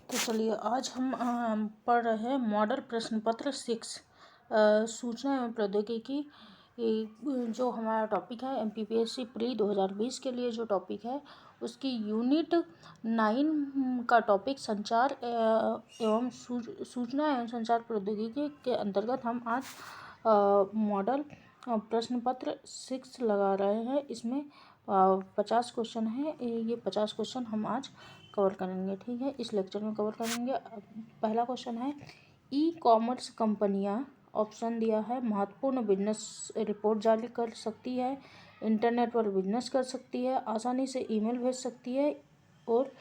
तो चलिए आज हम पढ़ रहे हैं मॉडल प्रश्न पत्र 6 सूचना एवं प्रौद्योगिकी। जो हमारा टॉपिक है MPPSC प्री 2020 के लिए जो टॉपिक है उसकी यूनिट 9 का टॉपिक संचार एवं सूचना एवं संचार प्रौद्योगिकी के अंतर्गत हम आज मॉडल प्रश्न पत्र 6 लगा रहे हैं। इसमें 50 क्वेश्चन है। ये 50 क्वेश्चन हम आज कवर करेंगे। ठीक है, इस लेक्चर में कवर करेंगे। पहला क्वेश्चन है ई कॉमर्स कंपनियां, ऑप्शन दिया है, महत्वपूर्ण बिजनेस रिपोर्ट जारी कर सकती है, इंटरनेट पर बिजनेस कर सकती है, आसानी से ईमेल भेज सकती है और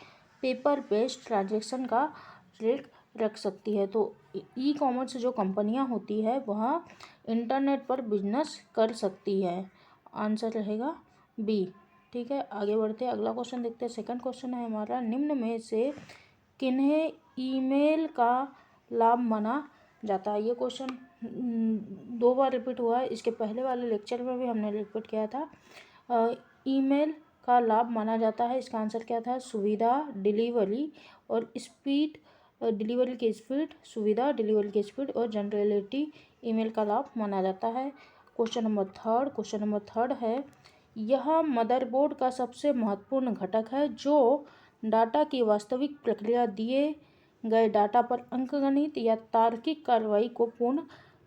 पेपर बेस्ड ट्रांजैक्शन का रेट रख सकती है। तो ई कॉमर्स जो कंपनियां होती है वह इंटरनेट पर बिजनेस कर सकती है। आंसर रहेगा बी। ठीक है, आगे बढ़ते हैं, अगला क्वेश्चन देखते हैं। सेकंड क्वेश्चन है हमारा, निम्न में से किन्हें ईमेल का लाभ माना जाता है। ये क्वेश्चन 2 बार रिपीट हुआ है। इसके पहले वाले लेक्चर में भी हमने रिपीट किया था। ईमेल का लाभ माना जाता है, इसका आंसर क्या था? सुविधा, डिलीवरी और स्पीड। डिलीवरी की स्पीड, सुविधा, डिलीवरी की स्पीड और जनरलिटी ईमेल का लाभ माना जाता है। क्वेश्चन नंबर थर्ड है, यह मदरबोर्ड का सबसे महत्वपूर्ण घटक है जो डाटा की वास्तविक प्रक्रिया, दिए गए डाटा पर अंकगणित या तार्किक कार्रवाई को पूर्ण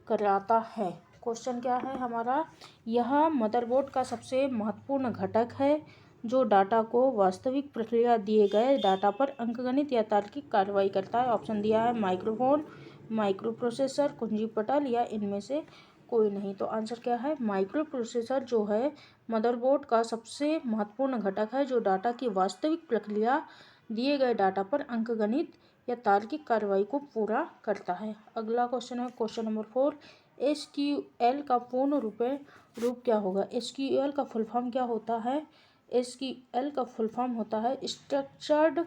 कराता है। क्वेश्चन क्या है हमारा? यह मदरबोर्ड का सबसे महत्वपूर्ण घटक है जो डाटा को वास्तविक प्रक्रिया, दिए गए डाटा पर अंकगणित या तार्किक कार्रवाई करता है। ऑप्शन दिया है माइक्रोफोन, माइक्रो प्रोसेसर, कुंजी पटल या इनमें से कोई नहीं। तो आंसर क्या है? माइक्रो प्रोसेसर जो है मदरबोर्ड का सबसे महत्वपूर्ण घटक है जो डाटा की वास्तविक प्रक्रिया, दिए गए डाटा पर अंकगणित या तार्किक कार्रवाई को पूरा करता है। अगला क्वेश्चन है क्वेश्चन नंबर 4, SQL का पूर्ण रूप क्या होगा? SQL का फुल फॉर्म क्या होता है? SQL का फुल फॉर्म होता है स्ट्रक्चर्ड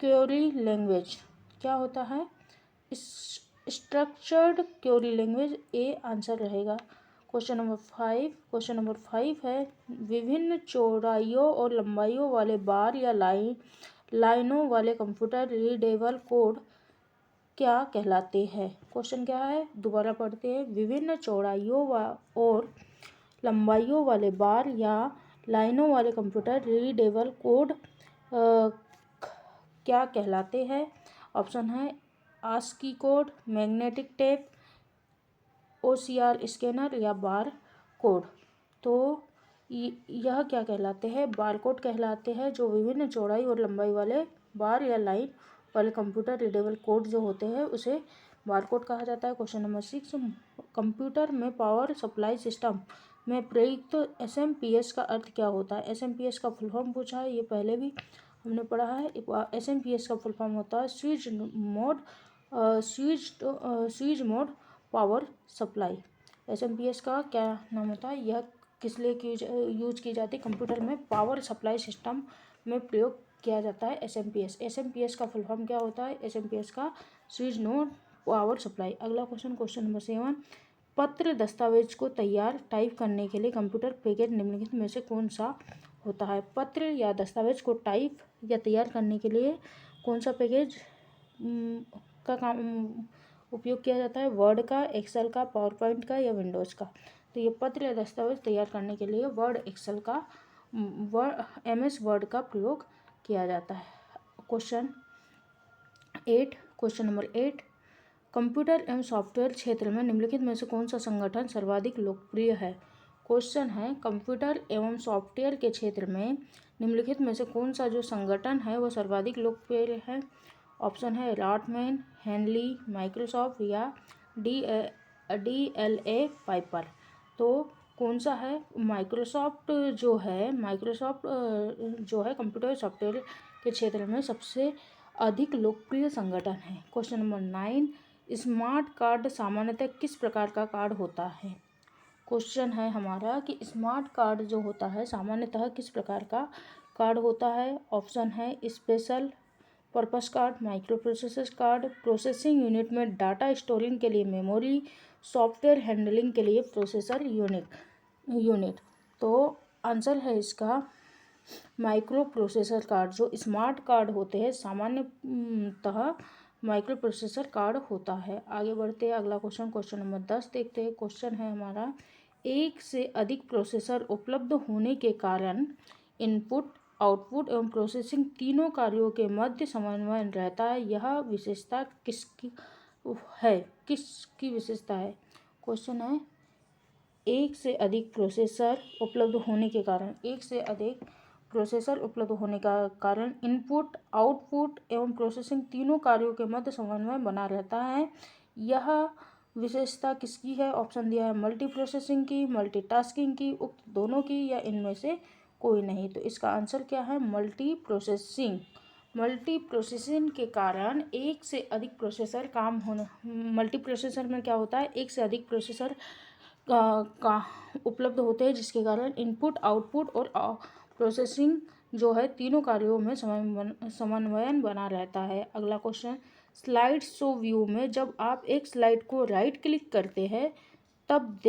क्वेरी लैंग्वेज। क्या होता है? Structured query language. A answer रहेगा। क्वेश्चन नंबर 5 है, विभिन्न चौड़ाइयों और लंबाइयों वाले बार या लाइनों वाले कंप्यूटर रीडेबल कोड क्या कहलाते हैं? क्वेश्चन क्या है? दोबारा पढ़ते हैं, विभिन्न चौड़ाइयों और लंबाइयों वाले बार या लाइनों वाले कंप्यूटर रीडेबल कोड क्या कहलाते हैं? ऑप्शन है ASCII code, magnetic tape, OCR scanner या बार कोड। तो यह क्या कहलाते हैं? बार कोड कहलाते हैं, जो विभिन्न चौड़ाई और लंबाई वाले बार या लाइन वाले कंप्यूटर रीडेबल कोड जो होते हैं उसे बार कोड कहा जाता है। क्वेश्चन नंबर 6, कंप्यूटर में पावर सप्लाई सिस्टम में प्रयुक्त SMPS का अर्थ क्या होता है? SMPS का फुल फॉर्म पूछा है, ये पहले भी हमने पढ़ा है। SMPS का फुल फॉर्म होता है switch mode power supply. SMPS का क्या नाम होता है? यह किस लिए यूज की जाती है? कंप्यूटर में पावर सप्लाई सिस्टम में प्रयोग किया जाता है SMPS का फुल फॉर्म क्या होता है? SMPS का स्विच मोड पावर सप्लाई। अगला क्वेश्चन नंबर 7, पत्र दस्तावेज को तैयार टाइप करने के लिए कंप्यूटर पैकेज निम्नलिखित में से कौन सा होता है? पत्र या दस्तावेज को टाइप या तैयार करने के लिए कौन सा पैकेज का काम उपयोग किया जाता है? वर्ड का, एक्सेल का, पावर पॉइंट का या विंडोज़ का? तो ये पत्र या दस्तावेज तैयार करने के लिए वर्ड, एक्सेल का, MS वर्ड का प्रयोग किया जाता है। क्वेश्चन नंबर 8, कंप्यूटर एवं सॉफ्टवेयर क्षेत्र में निम्नलिखित में से कौन सा संगठन सर्वाधिक लोकप्रिय है? क्वेश्चन है, कंप्यूटर एवं सॉफ्टवेयर के क्षेत्र में निम्नलिखित में से कौन सा जो संगठन है वो सर्वाधिक लोकप्रिय है? ऑप्शन है राटमैन, हेनली, माइक्रोसॉफ्ट या DLA पाइपर। तो कौन सा है? माइक्रोसॉफ्ट जो है कंप्यूटर सॉफ्टवेयर के क्षेत्र में सबसे अधिक लोकप्रिय संगठन है। क्वेश्चन नंबर 9, स्मार्ट कार्ड सामान्यतः किस प्रकार का कार्ड होता है? क्वेश्चन है हमारा कि स्मार्ट कार्ड जो होता है सामान्यतः किस प्रकार का कार्ड होता है? ऑप्शन है special purpose card, micro processor card, processing unit में डाटा स्टोरिंग के लिए मेमोरी, सॉफ्टवेयर हैंडलिंग के लिए प्रोसेसर यूनिट। तो आंसर है इसका माइक्रो प्रोसेसर कार्ड, जो स्मार्ट कार्ड होते हैं सामान्यतः माइक्रो प्रोसेसर कार्ड होता है। आगे बढ़ते हैं, अगला क्वेश्चन नंबर 10 देखते हैं। क्वेश्चन है हमारा, एक से अधिक प्रोसेसर उपलब्ध होने के कारण इनपुट, आउटपुट एवं प्रोसेसिंग तीनों कार्यों के मध्य समन्वय रहता है। यह विशेषता किसकी विशेषता है? क्वेश्चन है, एक से अधिक प्रोसेसर उपलब्ध होने के कारण, एक से अधिक प्रोसेसर उपलब्ध होने का कारण इनपुट, आउटपुट एवं प्रोसेसिंग तीनों कार्यों के मध्य समन्वय बना रहता है। यह विशेषता किसकी है? ऑप्शन दिया है मल्टी प्रोसेसिंग की, मल्टीटास्किंग की, उक्त दोनों की, या इनमें से कोई नहीं। तो इसका आंसर क्या है? Multi processing. मल्टी प्रोसेसिंग के कारण एक से अधिक प्रोसेसर काम होने, मल्टी प्रोसेसर में क्या होता है, एक से अधिक प्रोसेसर का उपलब्ध होते हैं, जिसके कारण इनपुट, आउटपुट और प्रोसेसिंग जो है तीनों कार्यों में समन्वयन बना रहता है। अगला क्वेश्चन, स्लाइड शो व्यू में जब आप एक स्लाइड को राइट क्लिक करते हैं तब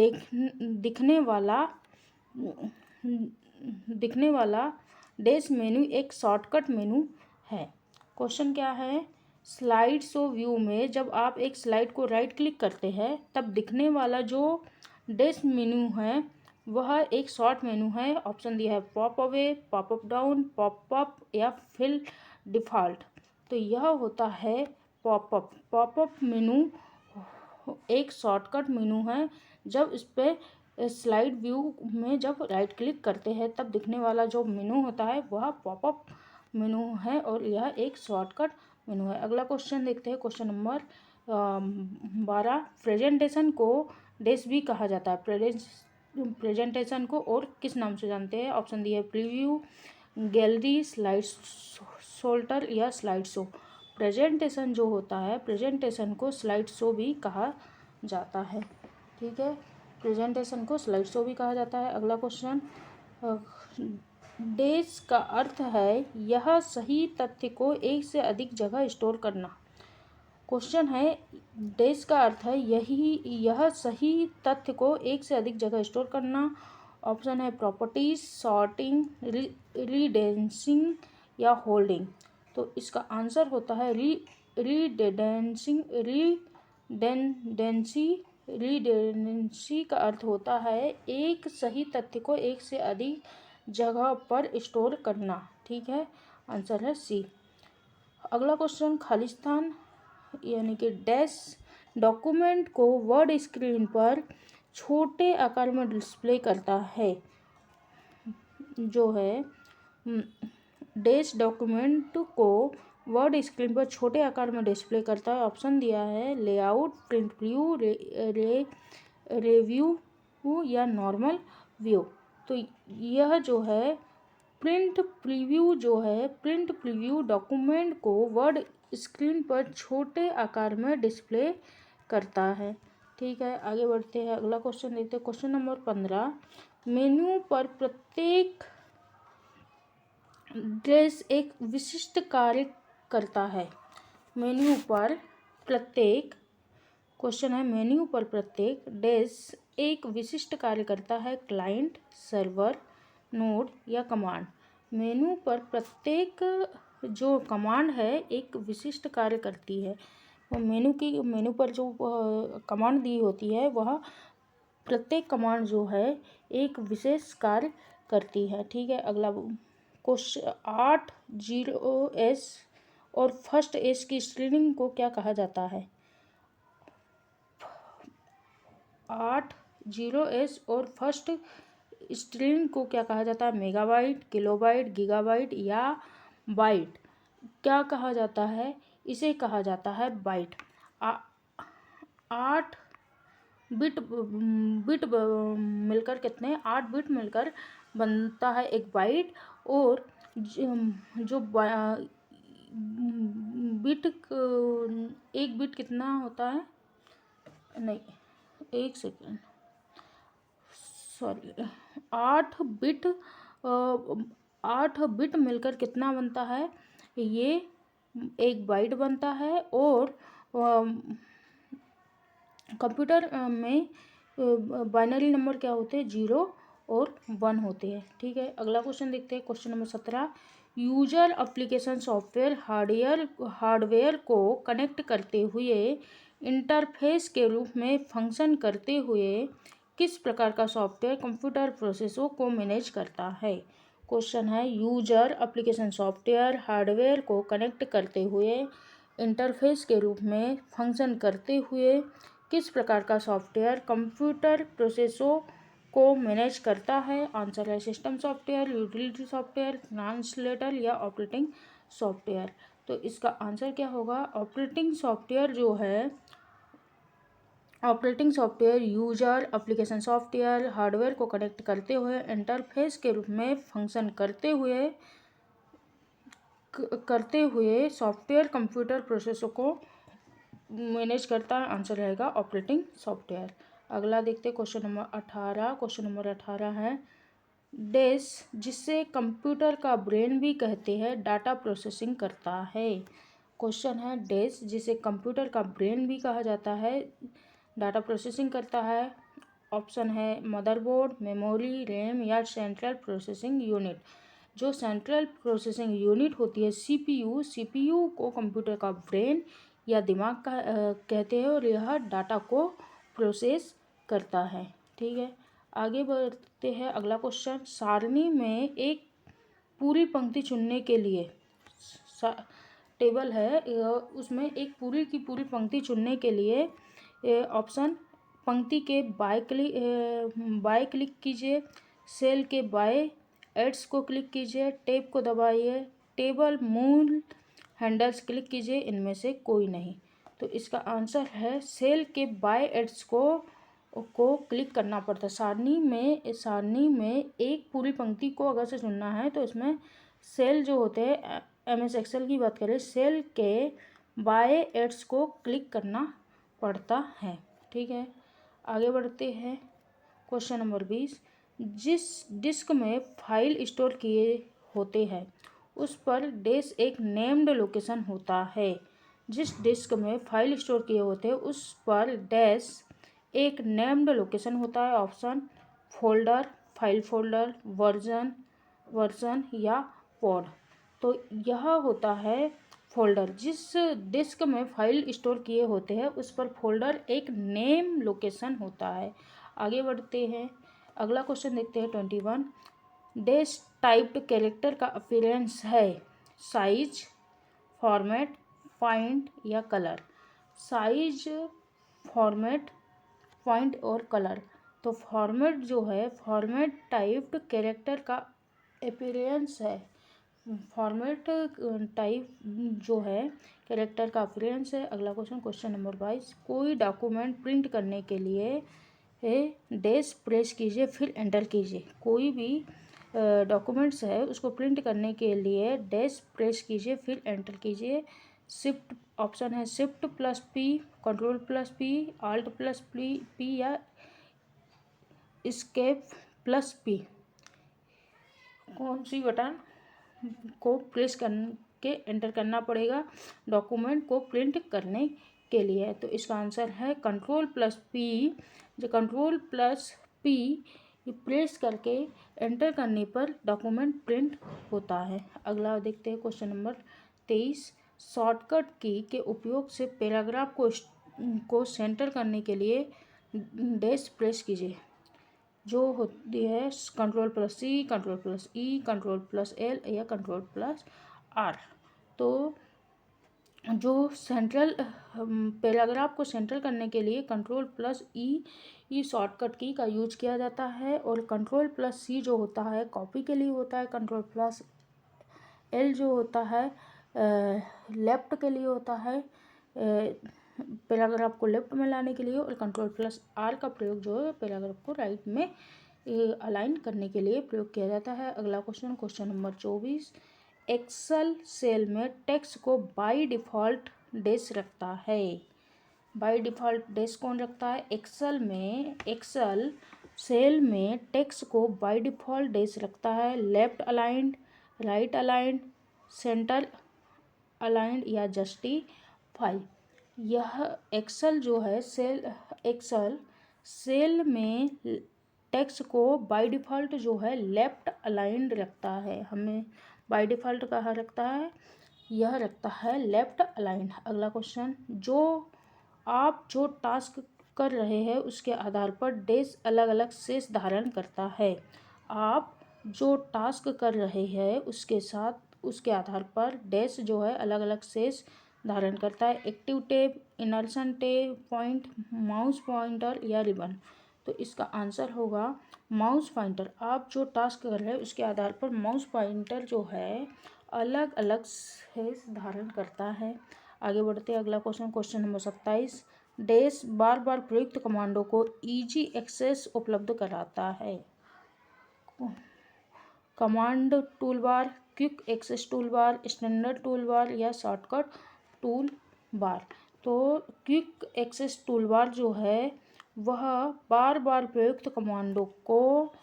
दिखने वाला डैश मेनू एक शॉर्टकट मेनू है। क्वेश्चन क्या है? स्लाइड शो व्यू में जब आप एक स्लाइड को राइट क्लिक करते हैं तब दिखने वाला जो डैश मेनू है वह एक शॉर्ट मेनू है। ऑप्शन दिया है pop away, pop up down, pop up या फिल डिफ़ॉल्ट। तो यह होता है pop up. Pop up menu एक शॉर्टकट मेनू है। जब इस पर स्लाइड व्यू में जब राइट क्लिक करते हैं तब दिखने वाला जो मेनू होता है वह पॉप अप मेनू है और यह एक शॉर्टकट मेनू है। अगला क्वेश्चन देखते हैं, क्वेश्चन नंबर 12। प्रेजेंटेशन को डैश भी कहा जाता है। प्रेजेंटेशन को और किस नाम से जानते हैं? ऑप्शन दिए प्रीव्यू, गैलरी, स्लाइड शोल्डर या स्लाइड शो। प्रेजेंटेशन जो होता है, प्रेजेंटेशन को स्लाइड शो भी कहा जाता है। ठीक है, प्रेजेंटेशन को स्लाइड शो भी कहा जाता है। अगला क्वेश्चन, डैश का अर्थ है यह सही तथ्य को एक से अधिक जगह स्टोर करना। क्वेश्चन है, डैश का अर्थ है यह सही तथ्य को एक से अधिक जगह स्टोर करना। ऑप्शन है प्रॉपर्टीज, सॉर्टिंग, रीडेंसिंग या होल्डिंग। तो इसका आंसर होता है रीडेंडेंसी का अर्थ होता है एक सही तथ्य को एक से अधिक जगह पर स्टोर करना। ठीक है, आंसर है सी। अगला क्वेश्चन, खालिस्तान यानी कि डैश डॉक्यूमेंट को वर्ड स्क्रीन पर छोटे आकार में डिस्प्ले करता है। जो है डैश डॉक्यूमेंट को वर्ड स्क्रीन पर छोटे आकार में डिस्प्ले करता है। ऑप्शन दिया है लेआउट, प्रिंट व्यू, रिव्यू या नॉर्मल व्यू। तो यह जो है प्रिंट प्रीव्यू डॉक्यूमेंट को वर्ड स्क्रीन पर छोटे आकार में डिस्प्ले करता है। ठीक है, आगे बढ़ते हैं, अगला क्वेश्चन देखते हैं। Question number 15। मेन्यू पर प्रत्येक डैश एक विशिष्ट कार्य करता है। मेन्यू पर प्रत्येक डैश एक विशिष्ट कार्य करता है। क्लाइंट, सर्वर, नोड या कमांड। मेन्यू पर प्रत्येक जो कमांड है एक विशिष्ट कार्य करती है। मेन्यू पर जो कमांड दी होती है वह प्रत्येक कमांड जो है एक विशेष कार्य करती है। ठीक है, अगला क्वेश्चन, 8 0s और फर्स्ट एस की स्ट्रिंग को क्या कहा जाता है? 8 0s और फर्स्ट स्ट्रिंग को क्या कहा जाता है? मेगाबाइट, किलोबाइट, गीगाबाइट या बाइट। क्या कहा जाता है? इसे कहा जाता है बाइट। 8 बिट मिलकर कितने? 8 बिट मिलकर बनता है एक बाइट। और जो बिट, एक बिट कितना होता है? नहीं, एक सेकेंड, सॉरी, 8 बिट मिलकर कितना बनता है? ये एक बाइट बनता है। और कंप्यूटर में बाइनरी नंबर क्या होते हैं? 0 और 1 होते हैं। ठीक है, अगला क्वेश्चन देखते हैं। Question number 17, user application software hardware को कनेक्ट करते हुए इंटरफेस के रूप में फंक्शन करते हुए किस प्रकार का सॉफ्टवेयर कंप्यूटर प्रोसेसों को मैनेज करता है। क्वेश्चन है, यूजर एप्लीकेशन सॉफ्टवेयर हार्डवेयर को कनेक्ट करते हुए इंटरफेस के रूप में फंक्शन करते हुए किस प्रकार का सॉफ्टवेयर कंप्यूटर प्रोसेसों को मैनेज करता है। आंसर है system software, utility software, translator या ऑपरेटिंग सॉफ्टवेयर। तो इसका आंसर क्या होगा? Operating software user application software hardware को कनेक्ट करते हुए इंटरफेस के रूप में फंक्शन करते हुए सॉफ्टवेयर कंप्यूटर प्रोसेसर को मैनेज करता है। आंसर रहेगा ऑपरेटिंग सॉफ्टवेयर। अगला देखते हैं क्वेश्चन नंबर 18। क्वेश्चन नंबर 18 है, डेस जिसे कंप्यूटर का ब्रेन भी कहते हैं डाटा प्रोसेसिंग करता है। क्वेश्चन है, डेस जिसे कंप्यूटर का ब्रेन भी कहा जाता है डाटा प्रोसेसिंग करता है। ऑप्शन है मदरबोर्ड, मेमोरी, रैम या सेंट्रल प्रोसेसिंग यूनिट। जो सेंट्रल प्रोसेसिंग यूनिट होती है सीपीयू को कंप्यूटर का ब्रेन या दिमाग का कहते हैं और यह डाटा को प्रोसेस करता है। ठीक है, आगे बढ़ते हैं। अगला क्वेश्चन, सारणी में एक पूरी पंक्ति चुनने के लिए टेबल है, उसमें एक पूरी की पूरी पंक्ति चुनने के लिए ऑप्शन, पंक्ति के बाय क्लिक कीजिए, सेल के बाय एड्स को क्लिक कीजिए, टैब को दबाइए, टेबल मूल हैंडल्स क्लिक कीजिए, इनमें से कोई नहीं। तो इसका आंसर है सेल के बाय एड्स को क्लिक करना पड़ता है। सारणी में एक पूरी पंक्ति को अगर से चुनना है तो इसमें सेल जो होते हैं, MS एक्सेल की बात करें, सेल के बाय एड्स को क्लिक करना पड़ता है। ठीक है, आगे बढ़ते हैं। क्वेश्चन नंबर 20, जिस डिस्क में फाइल स्टोर किए होते हैं उस पर डैश एक नेम्ड लोकेशन होता है। जिस डिस्क में फाइल स्टोर किए होते हैं उस पर डैश एक नेम्ड लोकेशन होता है। Option, folder, file folder, version या पॉड। तो यह होता है फोल्डर। जिस डिस्क में फाइल स्टोर किए होते हैं उस पर फोल्डर एक नेम लोकेशन होता है। आगे बढ़ते हैं। अगला क्वेश्चन देखते हैं 21, डैश टाइप्ड कैरेक्टर का अपीयरेंस है साइज, फॉर्मेट, पॉइंट या कलर। साइज, फॉर्मेट, पॉइंट और कलर। तो फॉर्मेट जो है, फॉर्मेट टाइप्ड कैरेक्टर का अपीयरेंस है। फॉर्मेट टाइप जो है कैरेक्टर का अपीयरेंस है। अगला क्वेश्चन, क्वेश्चन नंबर 22, कोई डॉक्यूमेंट प्रिंट करने के लिए डैश प्रेस कीजिए फिर एंटर कीजिए। कोई भी डॉक्यूमेंट्स है उसको प्रिंट करने के लिए डैश प्रेस कीजिए फिर एंटर कीजिए। शिफ्ट, ऑप्शन है shift plus P, control plus P, alt plus P या एस्केप प्लस पी। कौन सी बटन को प्रेस करके एंटर करना पड़ेगा डॉक्यूमेंट को प्रिंट करने के लिए? तो इसका आंसर है कंट्रोल प्लस पी। जो कंट्रोल प्लस पी प्रेस करके एंटर करने पर डॉक्यूमेंट प्रिंट होता है। अगला देखते हैं क्वेश्चन नंबर 23, शॉर्टकट की के उपयोग से पैराग्राफ को सेंटर करने के लिए डैश प्रेस कीजिए। जो होती है control plus C, control plus E, control plus L या कंट्रोल प्लस R। तो जो सेंट्रल पैराग्राफ को सेंट्रल करने के लिए कंट्रोल प्लस ई शॉर्टकट की का यूज किया जाता है और कंट्रोल प्लस C जो होता है कॉपी के लिए होता है। कंट्रोल प्लस L जो होता है लेफ्ट के लिए होता है, पैराग्राफ को लेफ्ट में लाने के लिए। और कंट्रोल प्लस R का प्रयोग जो है पैराग्राफ को राइट में अलाइन करने के लिए प्रयोग किया जाता है। अगला question, question number 24, Excel cell में टेक्स्ट को बाय डिफ़ॉल्ट डैश रखता है। बाय डिफ़ॉल्ट डैश कौन रखता है? एक्सेल सेल में टेक्स्ट को बाय डिफ़ॉल्ट डैश रखता है। Left aligned, right aligned, centre aligned या जस्टिफाई। यह एक्सेल जो है एक्सेल सेल में टेक्स्ट को बाय डिफ़ॉल्ट जो है लेफ्ट अलाइंड रखता है, हमें बाय डिफ़ॉल्ट कहाँ रखता है, यह रखता है लेफ्ट अलाइंड। अगला क्वेश्चन, आप जो टास्क कर रहे हैं उसके आधार पर डैश अलग अलग शेष धारण करता है। आप जो टास्क कर रहे हैं उसके आधार पर डैश जो है अलग अलग शेष धारण करता है। Active tab, insertion tab, point, mouse pointer या रिबन। तो इसका आंसर होगा माउस पॉइंटर। आप जो टास्क कर रहे हैं उसके आधार पर माउस पॉइंटर जो है अलग अलग शेष धारण करता है। आगे बढ़ते हैं, अगला क्वेश्चन नंबर 27, डैश बार बार प्रयुक्त कमांडो को इजी एक्सेस उपलब्ध कराता है। Command tool bar, quick access tool bar, standard tool bar या शॉर्टकट टूल बार। तो क्विक एक्सेस टूल बार जो है वह बार बार प्रयुक्त कमांडो को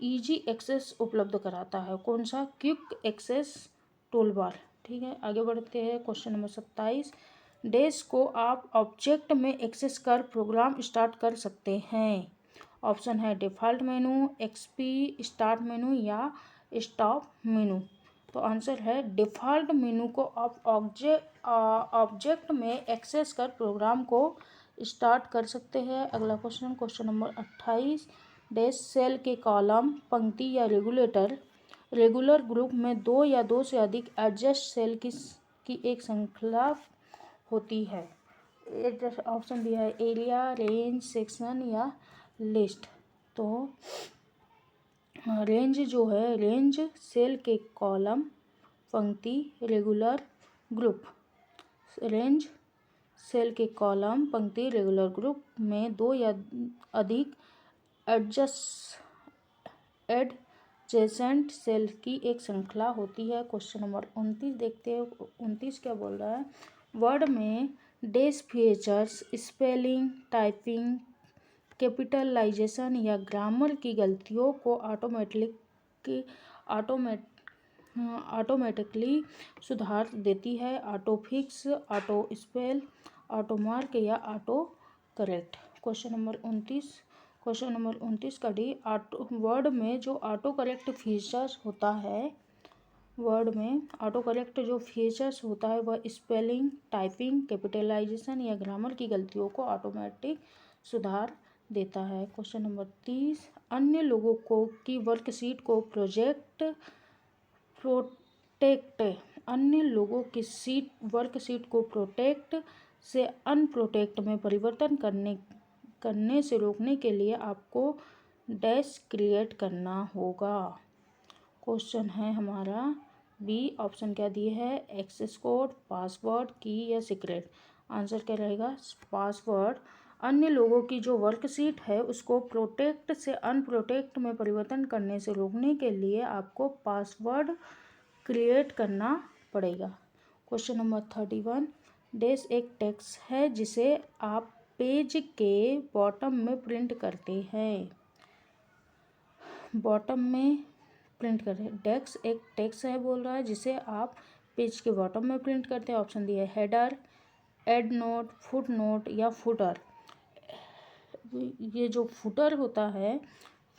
इजी एक्सेस उपलब्ध कराता है। कौन सा? Quick access tool bar. ठीक है, आगे बढ़ते हैं, क्वेश्चन नंबर 27, डैश को आप ऑब्जेक्ट में एक्सेस कर प्रोग्राम स्टार्ट कर सकते हैं। ऑप्शन है डिफ़ॉल्ट मेनू, एक्सपी, स्टार्ट मेनू या स्टॉप मेनू। तो आंसर है डिफ़ॉल्ट मेनू को आप ऑब्जेक्ट में एक्सेस कर प्रोग्राम को स्टार्ट कर सकते हैं। अगला क्वेश्चन नंबर 28, डैश सेल के कॉलम, पंक्ति या रेगुलर ग्रुप में दो या दो से अधिक एडजस्ट सेल की एक श्रृंखला होती है। ऑप्शन दिया है एरिया, रेंज, सेक्शन या लिस्ट। तो रेंज जो है, रेंज सेल के कॉलम, पंक्ति, रेगुलर ग्रुप। रेंज सेल के कॉलम, पंक्ति, रेगुलर ग्रुप में दो या अधिक एडजेसेंट सेल की एक श्रृंखला होती है। क्वेश्चन नंबर 29 देखते हैं, 29 क्या बोल रहा है। वर्ड में dash features spelling, typing, capitalisation या ग्रामर की गलतियों को ऑटोमेटिकली सुधार देती है। Auto fix, auto spell, auto mark या ऑटो करेक्ट। क्वेश्चन नंबर 29 का डी, वर्ड में जो ऑटो करेक्ट फीचर्स होता है, वर्ड में ऑटो करेक्ट जो फीचर्स होता है वह स्पेलिंग, टाइपिंग, कैपिटलाइजेशन या ग्रामर की गलतियों को ऑटोमेटिक सुधार देता है। क्वेश्चन नंबर 30, अन्य लोगों की वर्कशीट को अन्य लोगों की वर्कशीट को प्रोटेक्ट से अनप्रोटेक्ट में परिवर्तन करने से रोकने के लिए आपको डैश क्रिएट करना होगा। क्वेश्चन है हमारा बी, ऑप्शन क्या दिए है, एक्सेस कोड, पासवर्ड, की या सीक्रेट। आंसर क्या रहेगा? पासवर्ड। अन्य लोगों की जो वर्कशीट है उसको प्रोटेक्ट से अनप्रोटेक्ट में परिवर्तन करने से रोकने के लिए आपको पासवर्ड क्रिएट करना पड़ेगा। क्वेश्चन नंबर 31, डैश एक टेक्स्ट है जिसे आप पेज के बॉटम में प्रिंट करते हैं। बॉटम में प्रिंट कर रहे हैं। डेक्स एक टेक्स्ट है बोल रहा है जिसे आप पेज के बॉटम में प्रिंट करते हैं। ऑप्शन दिया है header, end note, foot note या फुटर। ये जो फुटर होता है,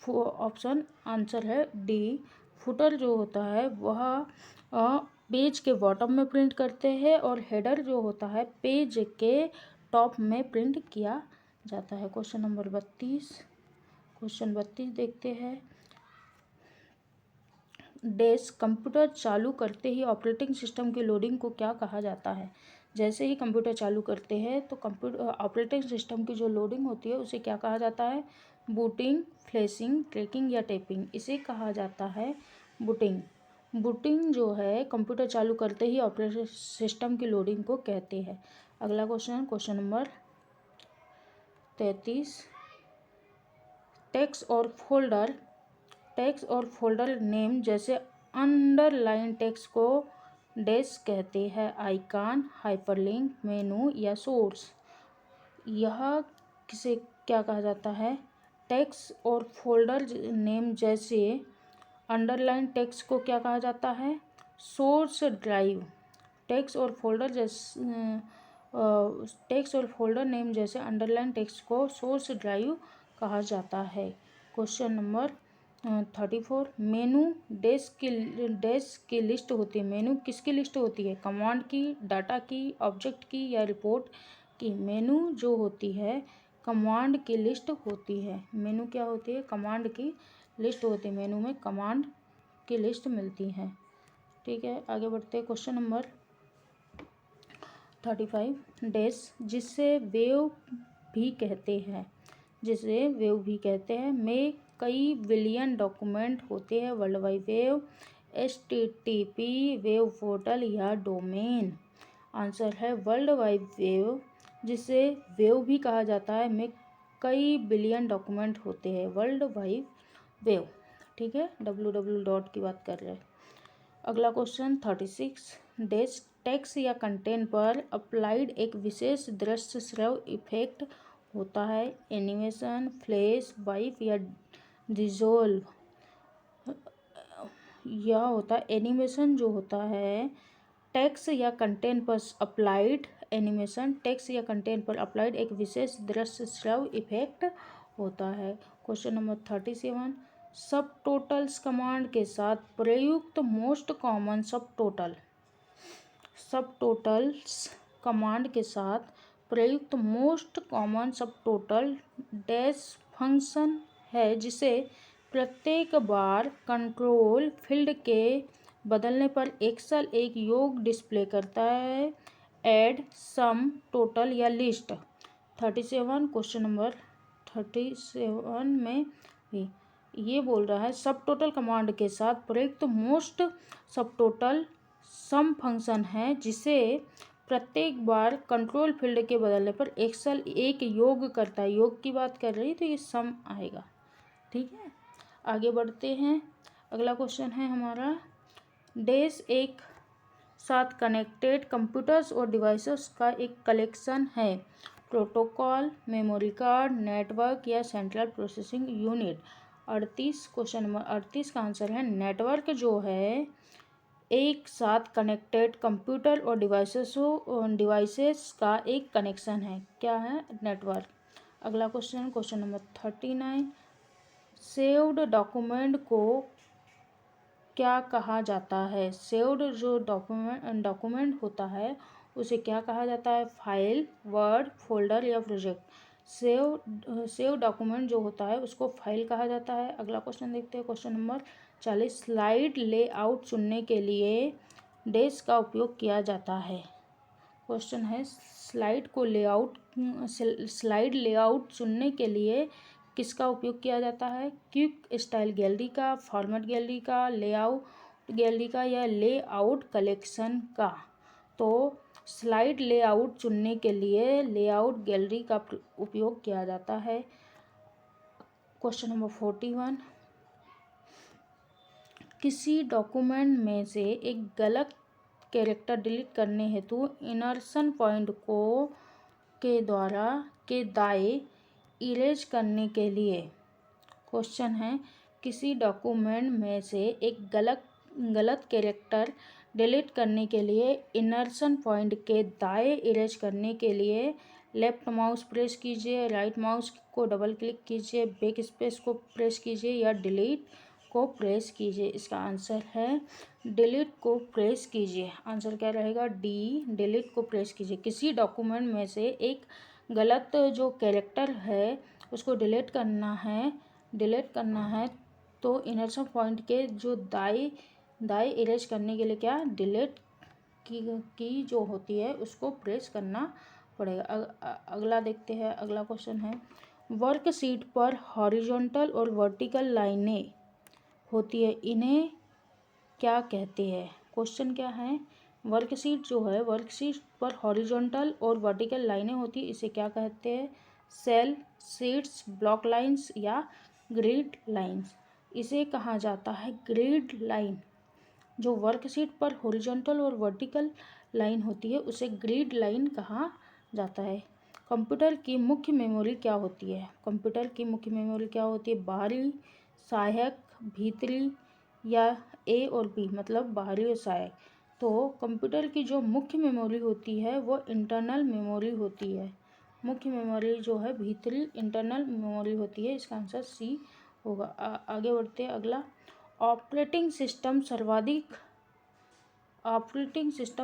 ऑप्शन आंसर है डी, फुटर जो होता है वह पेज के बॉटम में प्रिंट करते हैं और हेडर जो होता है पेज के टॉप में प्रिंट किया जाता है। क्वेश्चन नंबर 32 देखते हैं। डैश कंप्यूटर चालू करते ही ऑपरेटिंग सिस्टम की लोडिंग को क्या कहा जाता है। जैसे ही कंप्यूटर चालू करते हैं तो ऑपरेटिंग सिस्टम की जो लोडिंग होती है उसे क्या कहा जाता है? बूटिंग, फ्लैशिंग, ट्रैकिंग या टैपिंग। इसे कहा जाता है बूटिंग। बूटिंग जो है कंप्यूटर चालू करते ही ऑपरेटिंग सिस्टम की लोडिंग को कहते हैं। अगला क्वेश्चन नंबर 33, टेक्स्ट और फोल्डर नेम जैसे अंडरलाइन टेक्स्ट को डैश कहते हैं। आइकन, हाइपरलिंक, मेनू या सोर्स। यह किसे क्या कहा जाता है? टेक्स्ट और फोल्डर नेम जैसे अंडरलाइन टेक्स्ट को क्या कहा जाता है? Source drive. टेक्स्ट और फोल्डर नेम जैसे अंडरलाइन टेक्स्ट को सोर्स ड्राइव कहा जाता है। क्वेश्चन नंबर 34, मेनू डैश की लिस्ट होती है। मेनू किसकी लिस्ट होती है? कमांड की, डाटा की, ऑब्जेक्ट की या रिपोर्ट की? मेनू जो होती है कमांड की लिस्ट होती है। मेनू क्या होती है? कमांड की लिस्ट होती है। मेनू में कमांड की लिस्ट मिलती है। ठीक है, आगे बढ़ते हैं। क्वेश्चन नंबर 35, डैश जिसे वेव भी कहते हैं, जिसे वेव भी कहते हैं, में कई बिलियन डॉक्यूमेंट होते हैं। World wide wave, HTTP wave portal या डोमेन? आंसर है वर्ल्ड वाइड वेव, जिसे वेव भी कहा जाता है, में कई बिलियन डॉक्यूमेंट होते हैं। वर्ल्ड वाइड वेव, ठीक है, www की बात कर रहे हैं। अगला क्वेश्चन 36, डैश टेक्स्ट या कंटेंट पर अप्लाइड एक विशेष दृश्य श्रव्य इफेक्ट होता है। एनिमेशन, फ्लैश, वाइप या डिसॉल्व? यह होता है एनिमेशन। जो होता है टेक्स्ट या कंटेंट पर अप्लाइड, एनिमेशन टेक्स्ट या कंटेंट पर अप्लाइड एक विशेष दृश्य श्रव्य इफेक्ट होता है। क्वेश्चन नंबर 37, सब टोटल्स कमांड के साथ प्रयुक्त मोस्ट कॉमन सब टोटल? सब टोटल्स कमांड के साथ प्रयुक्त most common sub total dash function है, जिसे प्रत्येक बार कंट्रोल फील्ड के बदलने पर एक्सेल एक योग डिस्प्ले करता है। ऐड, सम, टोटल या लिस्ट? 37, क्वेश्चन नंबर 37 में भी ये बोल रहा है सब टोटल कमांड के साथ प्रयुक्त मोस्ट सब टोटल सम फंक्शन है, जिसे प्रत्येक बार कंट्रोल फील्ड के बदलने पर एक्सेल एक योग करता है। योग की बात कर रही है तो ये सम आएगा। ठीक है, आगे बढ़ते हैं। अगला क्वेश्चन है हमारा, डैश एक साथ कनेक्टेड कंप्यूटर्स और डिवाइसेस का एक कलेक्शन है। प्रोटोकॉल, मेमोरी कार्ड, नेटवर्क या central processing unit? 38, question number 38 का आंसर है नेटवर्क। जो है एक साथ कनेक्टेड कंप्यूटर और डिवाइसेस का एक कनेक्शन है। क्या है? नेटवर्क। अगला question, question number 39, saved document को क्या कहा जाता है? सेव्ड जो डॉक्यूमेंट होता है उसे क्या कहा जाता है? फाइल, वर्ड, फोल्डर या प्रोजेक्ट? सेव डॉक्यूमेंट जो होता है उसको फाइल कहा जाता है। अगला क्वेश्चन देखते हैं, क्वेश्चन नंबर 40, स्लाइड लेआउट चुनने के लिए डैश का उपयोग किया जाता है। क्वेश्चन है स्लाइड लेआउट चुनने के लिए किसका उपयोग किया जाता है? क्विक स्टाइल गैलरी का, फॉर्मेट गैलरी का, लेआउट गैलरी का या लेआउट कलेक्शन का? तो स्लाइड लेआउट चुनने के लिए लेआउट गैलरी का उपयोग किया जाता है। क्वेश्चन नंबर 41, किसी डॉक्यूमेंट में से एक गलत कैरेक्टर डिलीट करने हेतु इनर्सन पॉइंट को के दाएं इरेज करने के लिए? क्वेश्चन है किसी डॉक्यूमेंट में से एक गलत कैरेक्टर डिलीट करने के लिए इनर्सन पॉइंट के दाएं इरेज करने के लिए लेफ्ट माउस प्रेस कीजिए, राइट माउस को डबल क्लिक कीजिए, बैक स्पेस को प्रेस कीजिए या डिलीट को प्रेस कीजिए? इसका आंसर है डिलीट को प्रेस कीजिए। आंसर क्या रहेगा? डी, डिलीट को प्रेस कीजिए। किसी डॉक्यूमेंट में से एक गलत जो कैरेक्टर है उसको डिलीट करना है तो इनर्सन पॉइंट के जो दाएं इरेज करने के लिए क्या डिलीट की जो होती है उसको प्रेस करना पड़ेगा। अगला देखते हैं। अगला क्वेश्चन है, वर्कशीट पर हॉरिजॉन्टल और वर्टिकल लाइनें होती है, इन्हें क्या कहते हैं? क्वेश्चन क्या है? वर्कशीट जो है वर्कशीट पर हॉरिजॉन्टल और वर्टिकल लाइनें होती है, इसे क्या कहते हैं? सेल, शीट्स, ब्लॉक लाइंस या ग्रिड लाइंस? इसे कहा जाता है ग्रिड लाइन। जो वर्कशीट पर हॉरिजॉन्टल और वर्टिकल लाइन होती है उसे ग्रिड लाइन कहा जाता है। कंप्यूटर की मुख्य मेमोरी क्या होती है? कंप्यूटर की मुख्य मेमोरी क्या होती है? बाहरी, सहायक, भीतरी या ए और बी, मतलब बाहरी और सहायक? तो कंप्यूटर की जो मुख्य मेमोरी होती है वो इंटरनल मेमोरी होती है। मुख्य मेमोरी जो है भीतरी इंटरनल मेमोरी होती है। इसका आंसर सी होगा। आगे बढ़ते हैं। अगला, ऑपरेटिंग सिस्टम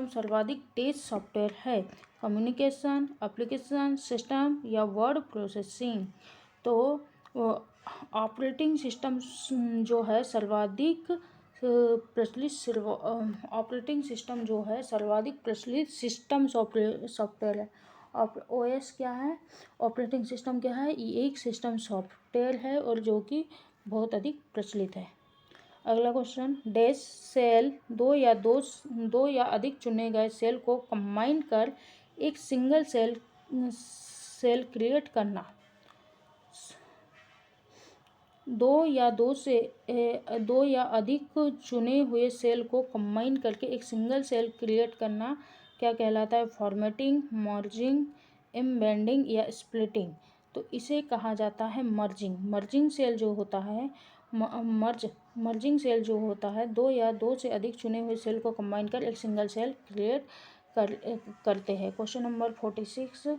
सर्वाधिक तेज सॉफ्टवेयर है, कम्युनिकेशन, एप्लीकेशन सिस्टम या वर्ड प्रोसेसिंग। तो ऑपरेटिंग सिस्टम जो है सर्वाधिक प्रचलित सिस्टम सॉफ्टवेयर है। ओएस क्या है, ऑपरेटिंग सिस्टम क्या है, ये एक सिस्टम सॉफ्टवेयर है और जो कि बहुत अधिक प्रचलित है। अगला क्वेश्चन, डैश सेल दो या अधिक चुने गए सेल को कंबाइन कर एक सिंगल सेल क्रिएट करना। दो या अधिक चुने हुए सेल को कंबाइन करके एक सिंगल सेल क्रिएट करना क्या कहलाता है? फॉर्मेटिंग, मर्जिंग, एम्बेडिंग या स्प्लिटिंग। तो इसे कहा जाता है मर्जिंग। मर्जिंग सेल जो होता है दो या दो से अधिक चुने हुए सेल को कंबाइन कर एक सिंगल सेल क्रिएट करते हैं। क्वेश्चन नंबर 46,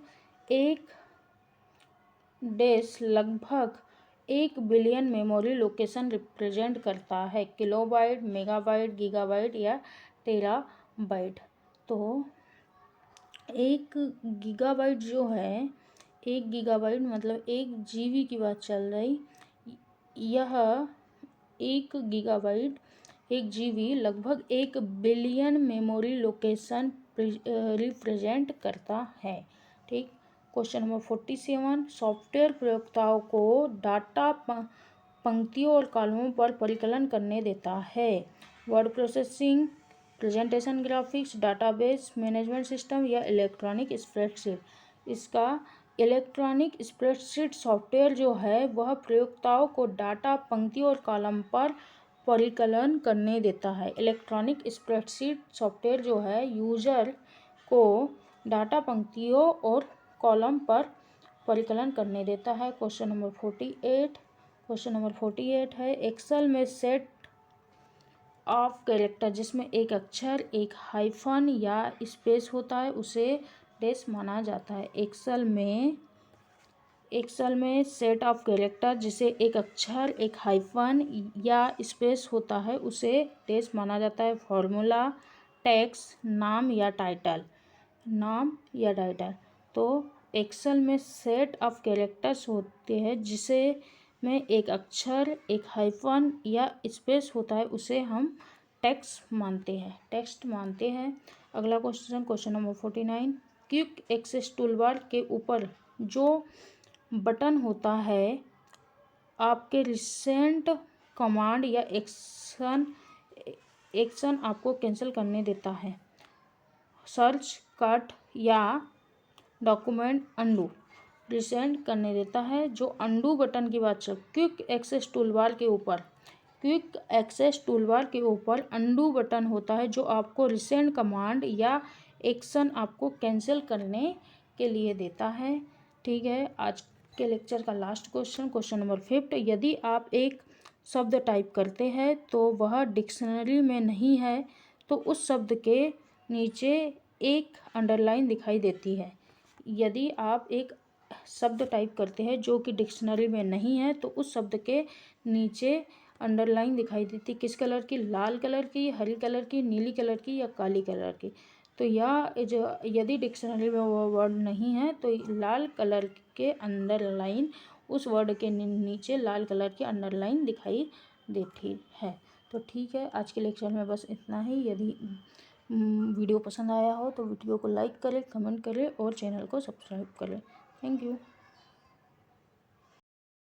एक डैश लगभग 1 बिलियन मेमोरी लोकेशन रिप्रेजेंट करता है, किलोबाइट, मेगाबाइट, गीगाबाइट या टेराबाइट। तो 1 गीगाबाइट जो है, 1 गीगाबाइट मतलब 1 जीबी की बात चल रही। यह 1 गीगाबाइट 1 जीबी लगभग 1 बिलियन मेमोरी लोकेशन रिप्रेजेंट करता है। ठीक। क्वेश्चन नंबर 47, सॉफ्टवेयर प्रयोक्ताओं को डाटा पंक्तियों और कॉलमों पर परिकलन करने देता है। Word processing, presentation graphics, database management system या इलेक्ट्रॉनिक स्प्रेडशीट। इसका इलेक्ट्रॉनिक स्प्रेडशीट सॉफ्टवेयर जो है वह प्रयोक्ताओं को डाटा पंक्तियों और कॉलम पर परिकलन करने देता है। इलेक्ट्रॉनिक स्प्रेडशीट सॉफ्टवेयर जो है यूजर को डाटा पंक्तियों और कॉलम पर परिकलन करने देता है। क्वेश्चन नंबर 48 है, एक्सेल में सेट ऑफ कैरेक्टर जिसमें एक अक्षर, एक हाइफन या स्पेस होता है उसे डैश माना जाता है। एक्सेल में सेट ऑफ कैरेक्टर जिसे एक अक्षर, एक हाइफन या स्पेस होता है उसे डैश माना जाता है। फॉर्मूला, टेक्स्ट, नाम या टाइटल। तो एक्सेल में सेट ऑफ कैरेक्टर्स होते हैं जिसे में एक अक्षर, एक हाइफन या स्पेस होता है उसे हम टेक्स्ट मानते हैं। अगला question number 49, quick access toolbar के ऊपर जो बटन होता है आपके रिसेंट कमांड या एक्शन आपको कैंसिल करने देता है। सर्च, कट या डॉक्यूमेंट अनडू रिसेंट करने देता है। जो अनडू बटन की बात चल, क्विक एक्सेस टूलबार के ऊपर अनडू बटन होता है जो आपको रिसेंट कमांड या एक्शन आपको कैंसिल करने के लिए देता है। ठीक है। आज के लेक्चर का लास्ट क्वेश्चन नंबर 5, यदि आप एक शब्द टाइप करते हैं तो वह डिक्शनरी में नहीं है तो उस शब्द के नीचे एक अंडरलाइन दिखाई देती है। यदि आप एक शब्द टाइप करते हैं जो कि डिक्शनरी में नहीं है तो उस शब्द के नीचे अंडरलाइन दिखाई देती किस कलर की? लाल कलर की, हरी कलर की, नीली कलर की या काली कलर की। तो यदि डिक्शनरी में वो वर्ड नहीं है तो लाल कलर के अंडरलाइन, उस वर्ड के नीचे लाल कलर की अंडरलाइन दिखाई देती है। तो ठीक है, आज के लेक्चर में बस इतना ही। यदि वीडियो पसंद आया हो तो वीडियो को लाइक करें, कमेंट करें और चैनल को सब्सक्राइब करें। Thank you.